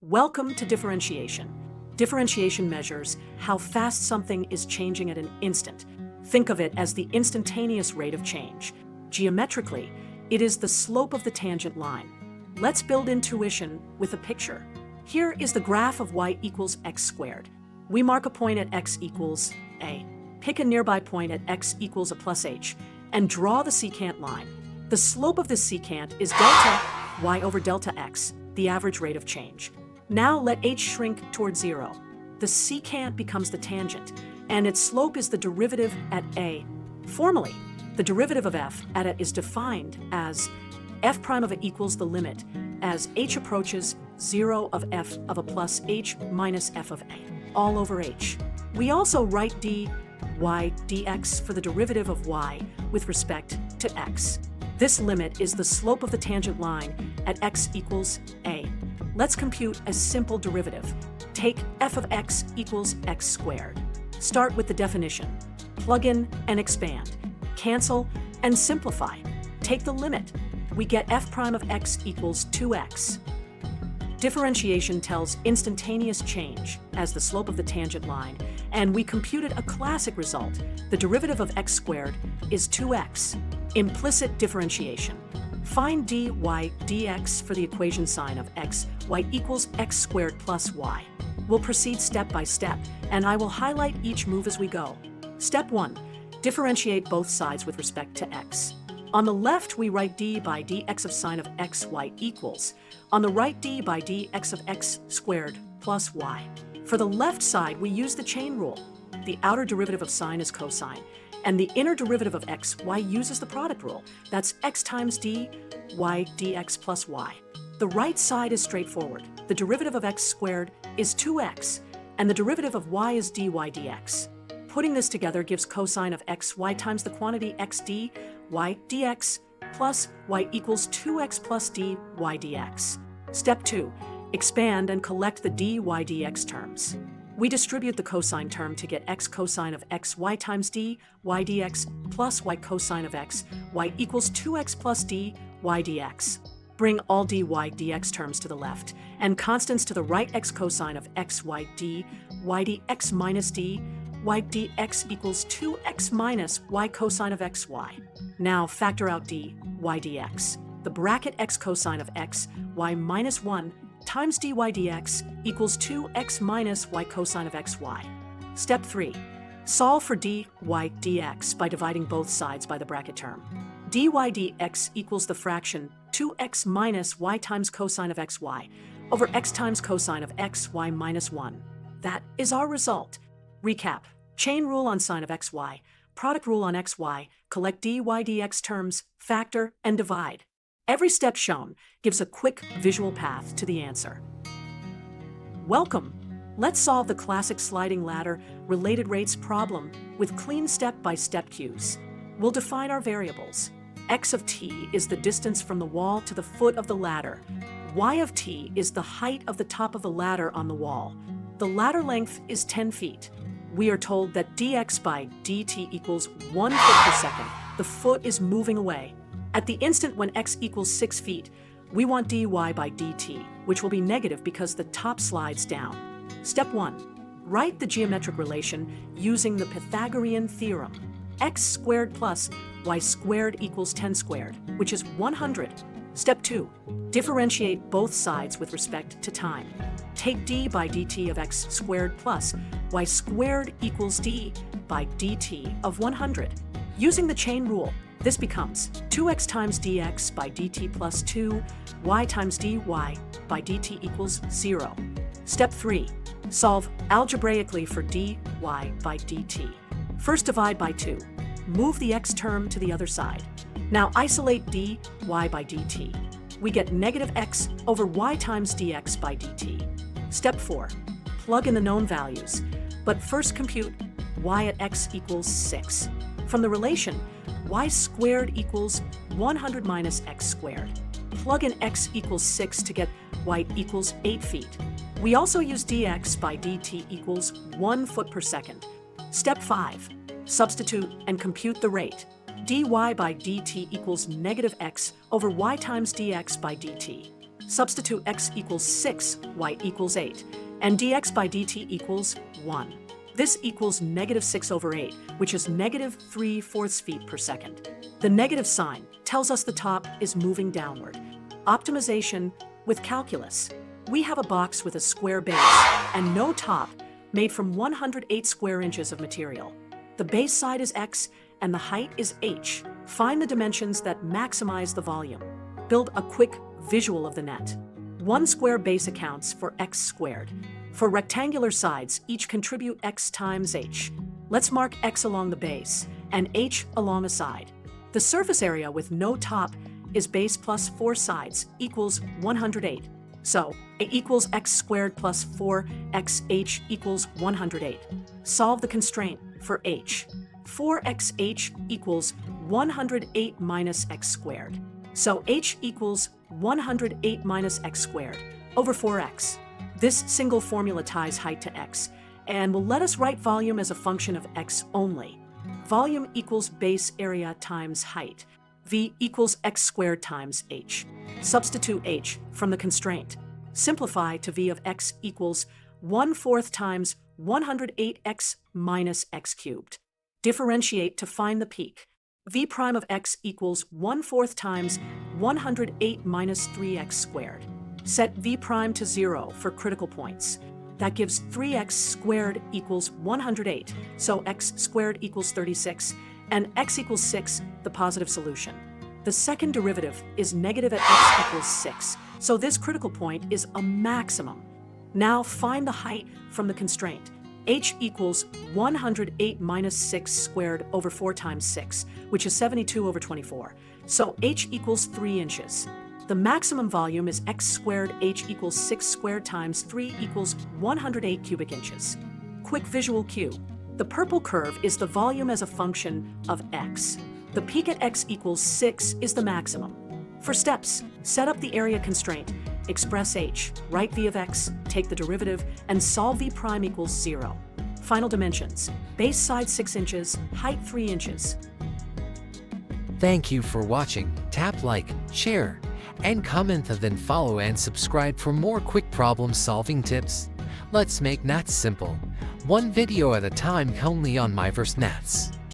Welcome to differentiation. Differentiation measures how fast something is changing at an instant. Think of it as the instantaneous rate of change. Geometrically, it is the slope of the tangent line. Let's build intuition with a picture. Here is the graph of y equals x squared. We mark a point at x equals a. Pick a nearby point at x equals a plus h, and draw the secant line. The slope of this secant is delta y over delta x, the average rate of change. Now let h shrink toward 0. The secant becomes the tangent, and its slope is the derivative at a. Formally, the derivative of f at a is defined as f prime of a equals the limit as h approaches 0 of f of a plus h minus f of a, all over h. We also write dy dx for the derivative of y with respect to x. This limit is the slope of the tangent line at x equals a. Let's compute a simple derivative. Take f of x equals x squared. Start with the definition. Plug in and expand. Cancel and simplify. Take the limit. We get f prime of x equals 2x. Differentiation tells instantaneous change as the slope of the tangent line, and we computed a classic result. The derivative of x squared is 2x. Implicit differentiation. Find dy dx for the equation sign of x, y equals x squared plus y. We'll proceed step by step, and I will highlight each move as we go. Step 1. Differentiate both sides with respect to x. On the left, we write d by dx of sine of x, y equals. On the right, d by dx of x squared plus y. For the left side, we use the chain rule. The outer derivative of sine is cosine, and the inner derivative of x, y uses the product rule. That's x times d, y dx plus y. The right side is straightforward. The derivative of x squared is 2x, and the derivative of y is dy dx. Putting this together gives cosine of xy times the quantity x d, y dx, plus y equals 2x plus dy dx. Step 2. Expand and collect the dy dx terms. We distribute the cosine term to get x cosine of xy times dy dx plus y cosine of x, y equals 2x plus dy dx. Bring all dy dx terms to the left, and constants to the right x cosine of xy dy dx minus dy dx equals 2x minus y cosine of xy. Now factor out dy dx. The bracket x cosine of x, y minus 1 times dy dx equals 2x minus y cosine of xy. Step 3. Solve for dy dx by dividing both sides by the bracket term. Dy dx equals the fraction 2x minus y times cosine of xy over x times cosine of xy minus 1. That is our result. Recap. Chain rule on sine of xy, product rule on xy, collect dy dx terms, factor, and divide. Every step shown gives a quick visual path to the answer. Welcome! Let's solve the classic sliding ladder related rates problem with clean step-by-step cues. We'll define our variables. X of t is the distance from the wall to the foot of the ladder. Y of t is the height of the top of the ladder on the wall. The ladder length is 10 feet. We are told that dx by dt equals 1 foot per second. The foot is moving away. At the instant when x equals 6 feet, we want dy by dt, which will be negative because the top slides down. Step 1. Write the geometric relation using the Pythagorean theorem. X squared plus y squared equals 10 squared, which is 100. Step 2. Differentiate both sides with respect to time. Take d by dt of x squared plus y squared equals d by dt of 100. Using the chain rule, this becomes 2x times dx by dt plus 2, y times dy by dt equals 0. Step 3. Solve algebraically for dy by dt. First divide by 2. Move the x term to the other side. Now isolate dy by dt. We get negative x over y times dx by dt. Step 4. Plug in the known values, but first compute y at x equals 6. From the relation, y squared equals 100 minus x squared. Plug in x equals 6 to get y equals 8 feet. We also use dx by dt equals 1 foot per second. Step 5. Substitute and compute the rate. dy by dt equals negative x over y times dx by dt. Substitute x equals 6, y equals 8, and dx by dt equals 1. This equals negative 6 over 8, which is negative 3/4 feet per second. The negative sign tells us the top is moving downward. Optimization with calculus. We have a box with a square base and no top made from 108 square inches of material. The base side is x and the height is h. Find the dimensions that maximize the volume. Build a quick visual of the net. One square base accounts for x squared. For rectangular sides, each contribute x times h. Let's mark x along the base and h along a side. The surface area with no top is base plus 4 sides equals 108. So, a equals x squared plus 4xh equals 108. Solve the constraint for h. 4xh equals 108 minus x squared. So h equals 108 minus x squared over 4x. This single formula ties height to x and will let us write volume as a function of x only. Volume equals base area times height. V equals x squared times h. Substitute h from the constraint. Simplify to v of x equals 1/4 times 108x minus x cubed. Differentiate to find the peak. V prime of x equals 1/4 times 108 minus 3x squared. Set v prime to 0 for critical points. That gives 3x squared equals 108, so x squared equals 36, and x equals 6, the positive solution. The second derivative is negative at x equals 6, so this critical point is a maximum. Now find the height from the constraint. H equals 108 minus 6 squared over 4 times 6, which is 72 over 24. So h equals 3 inches. The maximum volume is x squared h equals 6 squared times 3 equals 108 cubic inches. Quick visual cue. The purple curve is the volume as a function of x. The peak at x equals 6 is the maximum. For steps, set up the area constraint, express h, write v of x, take the derivative, and solve v prime equals 0. Final dimensions, base side 6 inches, height 3 inches. Thank you for watching. Tap like, share, and comment, and then follow and subscribe for more quick problem solving tips. Let's make maths simple. One video at a time only on Myverse Maths.